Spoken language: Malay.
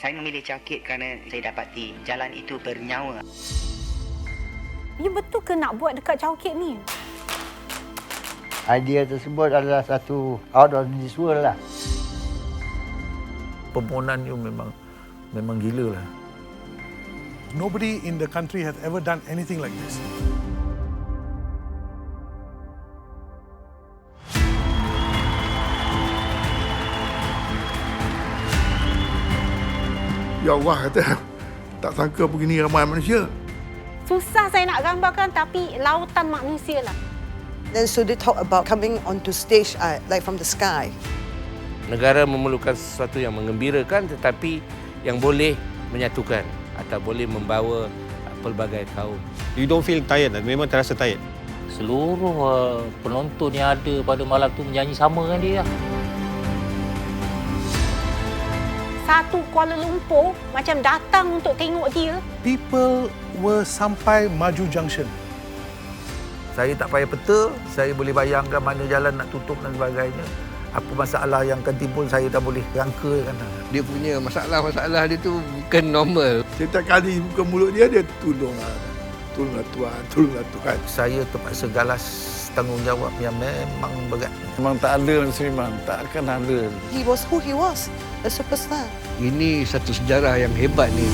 Saya memilih Cakit kerana saya dapati jalan itu bernyawa. Ya betul ke nak buat dekat Cakit ni? Idea tersebut adalah satu out of this world lah. Permohonan you memang gila lah. Nobody in the country has ever done anything like this. Ya Allah, kata, tak sangka begini ramai manusia. Susah saya nak gambarkan tapi lautan manusia lah. Then so they talk about coming onto stage like from the sky. Negara memerlukan sesuatu yang menggembirakan tetapi yang boleh menyatukan atau boleh membawa pelbagai kaum. You don't feel tired, memang terasa tired. Seluruh penonton yang ada pada malam tu menyanyi sama dengan dia. Satu Kuala Lumpur macam datang untuk tengok dia. People were sampai Maju Junction. Saya tak payah peta, saya boleh bayangkan mana jalan nak tutup dan sebagainya. Apa masalah yang akan timbul saya dah boleh rangkakan. Dia punya masalah-masalah dia tu bukan normal. Setiap kali buka mulut dia tolonglah. Tolonglah Tuhan, tolonglah Tuhan. Saya terpaksa galas tanggungjawab yang memang berat. Memang tak ada Seniman, tak akan ada. He was who he was, a superstar. Ini satu sejarah yang hebat ni.